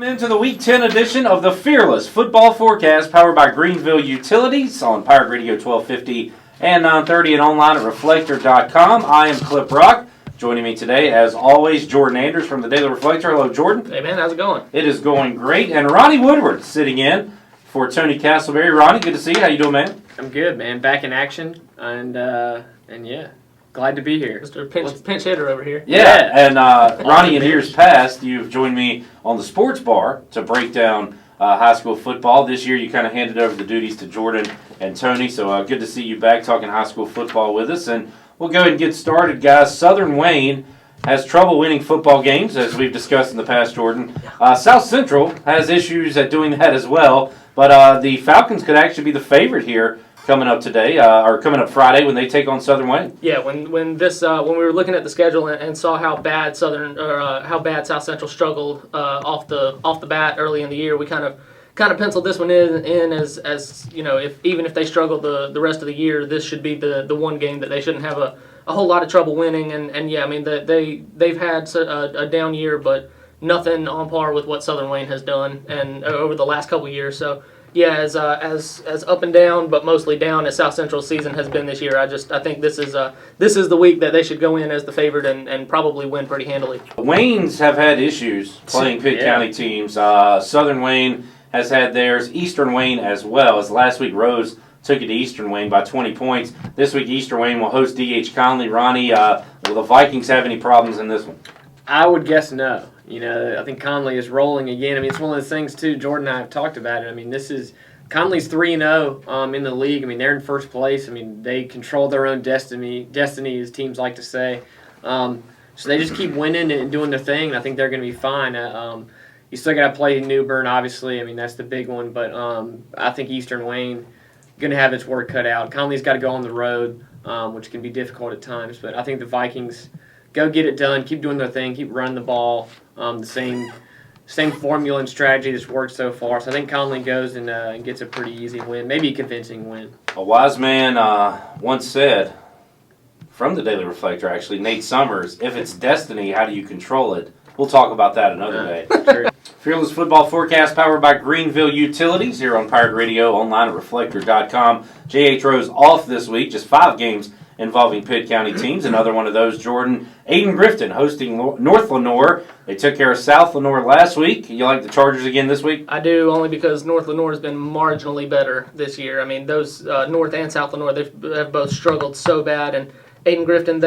Welcome into the Week 10 edition of the Fearless Football Forecast, powered by Greenville Utilities on Pirate Radio 1250 and 930 and online at Reflector.com. I am Clip Rock. Joining me today, as always, Jordan Anders from the Daily Reflector. Hello, Jordan. Hey, man. How's it going? It is going great. And Ronnie Woodward sitting in for Tony Castleberry. Ronnie, good to see you. How you doing, man? I'm good, man. Back in action, and yeah, glad to be here. Mr. Pinch hitter over here. Yeah, and Ronnie, in years past, you've joined me on the sports bar to break down high school football. This year, you kind of handed over the duties to Jordan and Tony, so good to see you back talking high school football with us. And we'll go ahead and get started, guys. Southern Wayne has trouble winning football games, as we've discussed in the past, Jordan. South Central has issues at doing that as well, but the Falcons could actually be the favorite here coming up today, or coming up Friday when they take on Southern Wayne. Yeah, when we were looking at the schedule and saw how bad South Central struggled off the bat early in the year, we kind of penciled this one in as you know, even if they struggle the rest of the year, this should be the one game that they shouldn't have a whole lot of trouble winning. And yeah, I mean they've had a down year, but nothing on par with what Southern Wayne has done and over the last couple of years. So yeah, as up and down, but mostly down as South Central's season has been this year, I think this is the week that they should go in as the favorite and probably win pretty handily. Waynes have had issues playing Pitt County teams. Southern Wayne has had theirs. Eastern Wayne as well. As last week, Rose took it to Eastern Wayne by 20 points. This week, Eastern Wayne will host D.H. Conley. Ronnie, will the Vikings have any problems in this one? I would guess no. You know, I think Conley is rolling again. I mean, it's one of those things, too. Jordan and I have talked about it. I mean, Conley's 3-0 in the league. I mean, they're in first place. I mean, they control their own destiny, as teams like to say. So they just keep winning and doing their thing. I think they're going to be fine. You still got to play New Bern, obviously. I mean, that's the big one. But I think Eastern Wayne going to have its work cut out. Conley's got to go on the road, which can be difficult at times. But I think the Vikings go get it done, keep doing their thing, keep running the ball, the same formula and strategy that's worked so far. So I think Conley goes and gets a pretty easy win, maybe a convincing win. A wise man once said, from the Daily Reflector actually, Nate Summers, if it's destiny, how do you control it? We'll talk about that another day. Sure. Fearless Football Forecast powered by Greenville Utilities here on Pirate Radio, online at Reflector.com. J.H. Rose off this week, just 5 games involving Pitt County teams. Another one of those, Jordan. Aiden Grifton hosting North Lenoir. They took care of South Lenoir last week. You like the Chargers again this week? I do, only because North Lenoir has been marginally better this year. I mean, those North and South Lenoir, they've both struggled so bad. And Aiden Grifton,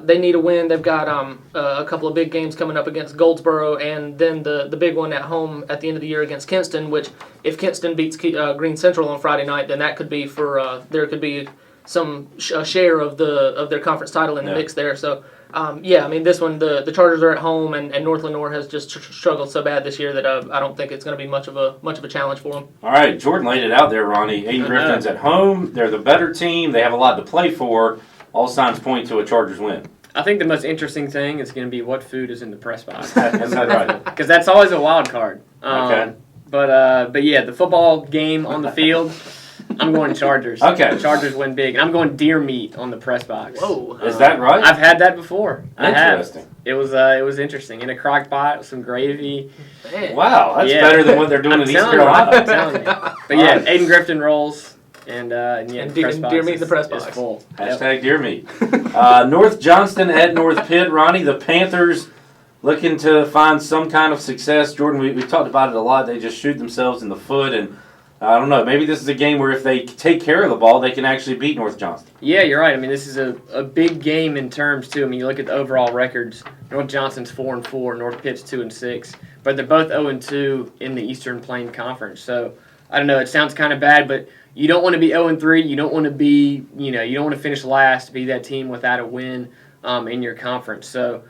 they need a win. They've got a couple of big games coming up against Goldsboro, and then the big one at home at the end of the year against Kinston, which if Kinston beats Green Central on Friday night, then that could be there could be some share of their conference title in the mix there. So, I mean, this one, the Chargers are at home, and North Lenoir has just struggled so bad this year that I don't think it's going to be much of a challenge for them. All right, Jordan laid it out there, Ronnie. Aiden Grifton's at home. They're the better team. They have a lot to play for. All signs point to a Chargers win. I think the most interesting thing is going to be what food is in the press box. Is that right? Because that's always a wild card. Okay. But yeah, the football game on the field, I'm going Chargers. Okay. The Chargers win big. And I'm going deer meat on the press box. Whoa. Is that right? I've had that before. Interesting. It was interesting. In a crock pot with some gravy. Man. Wow, that's better than what they're doing in East Carolina. I'm telling you. But yeah, Aiden Grifton rolls. And deer meat in the press box. Is full. Hashtag deer meat. North Johnston at North Pitt. Ronnie, the Panthers looking to find some kind of success. Jordan, we talked about it a lot. They just shoot themselves in the foot. And I don't know, maybe this is a game where if they take care of the ball, they can actually beat North Johnston. Yeah, you're right. I mean, this is a big game in terms, too. I mean, you look at the overall records. North Johnston's 4-4, North Pitt's 2-6. But they're both 0-2 in the Eastern Plain Conference. So, I don't know, it sounds kind of bad, but you don't want to be 0-3. You don't want to be, you don't want to finish last, be that team without a win in your conference. So,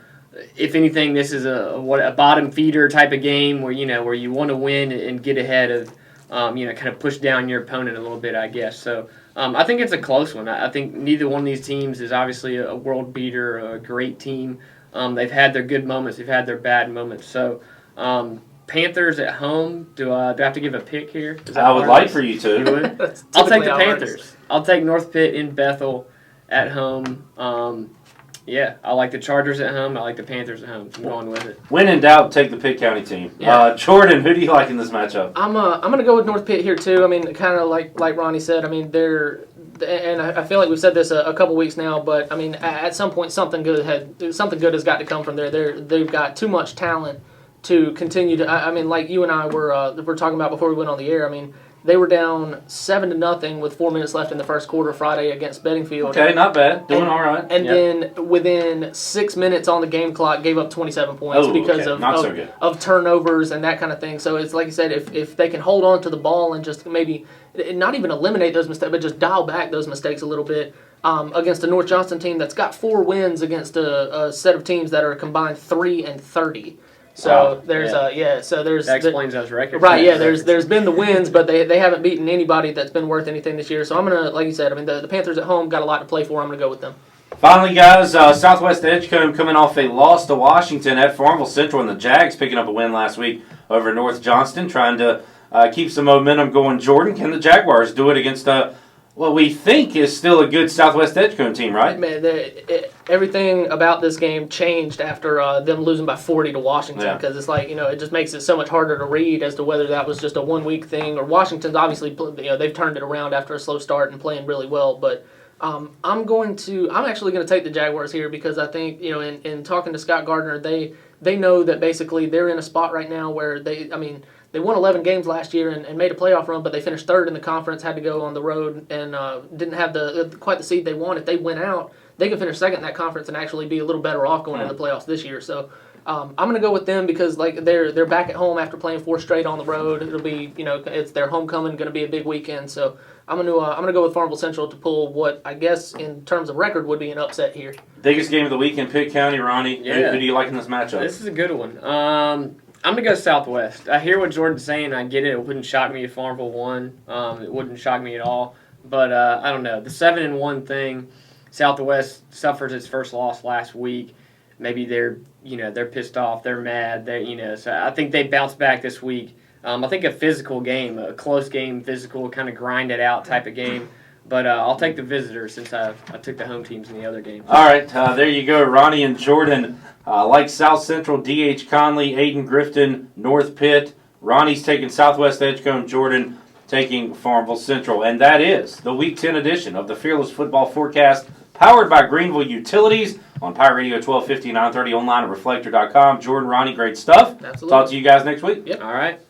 if anything, this is a bottom feeder type of game where you want to win and get ahead of, kind of push down your opponent a little bit, I guess. So, I think it's a close one. I think neither one of these teams is obviously a world beater, a great team. They've had their good moments. They've had their bad moments. So, Panthers at home. Do I have to give a pick here? I would like for you to. You would? I'll take the Panthers. I'll take North Pitt in Bethel at home. Yeah, I like the Chargers at home. I like the Panthers at home. So I'm going with it. When in doubt, take the Pitt County team. Yeah. Jordan, who do you like in this matchup? I'm gonna go with North Pitt here too. I mean, kind of like Ronnie said. I mean, and I feel like we've said this a couple weeks now, but I mean, at some point, something good has got to come from there. They've got too much talent to continue to. I mean, like you and I were talking about before we went on the air. I mean, they were down 7-0 with 4 minutes left in the first quarter Friday against Bedingfield. Okay, not bad. Doing all right. And then within 6 minutes on the game clock, gave up 27 points because of turnovers and that kind of thing. So it's like you said, if they can hold on to the ball and just maybe not even eliminate those mistakes, but just dial back those mistakes a little bit against a North Johnston team that's got 4 wins against a set of teams that are combined 3-30. So there's that explains those records. Right, yeah, there's been the wins, but they haven't beaten anybody that's been worth anything this year. So I'm gonna, like you said, I mean the Panthers at home got a lot to play for. I'm gonna go with them. Finally, guys, Southwest Edgecombe coming off a loss to Washington at Farmville Central, and the Jags picking up a win last week over North Johnston, trying to keep some momentum going. Jordan, can the Jaguars do it against what we think is still a good Southwest Edgecombe team, right? Man, everything about this game changed after them losing by 40 to Washington, because it's like, it just makes it so much harder to read as to whether that was just a 1 week thing or Washington's obviously, they've turned it around after a slow start and playing really well, but I'm actually going to take the Jaguars here because I think, in talking to Scott Gardner, they know that basically they're in a spot right now where they won 11 games last year and made a playoff run, but they finished third in the conference, had to go on the road, and didn't have quite the seed they want. If they went out, they can finish second in that conference and actually be a little better off going into the playoffs this year. So I'm going to go with them because they're back at home after playing 4 straight on the road. It'll be it's their homecoming, going to be a big weekend. So I'm going to go with Farmville Central to pull what I guess in terms of record would be an upset here. Biggest game of the week in Pitt County, Ronnie. Yeah. Who do you like in this matchup? This is a good one. I'm going to go Southwest. I hear what Jordan's saying. I get it. It wouldn't shock me if Farmville won. It wouldn't shock me at all. But I don't know. The 7-1 thing, Southwest suffered its first loss last week. Maybe they're pissed off. They're mad. So I think they bounce back this week. I think a physical game, a close game, physical, kind of grind it out type of game. But I'll take the visitors since I took the home teams in the other games. All right, there you go. Ronnie and Jordan like South Central, D.H. Conley, Aiden, Grifton, North Pitt. Ronnie's taking Southwest Edgecombe, Jordan taking Farmville Central. And that is the Week 10 edition of the Fearless Football Forecast, powered by Greenville Utilities on Pirate Radio 1250, 930, online at reflector.com. Jordan, Ronnie, great stuff. Absolutely. Talk to you guys next week. Yep. All right.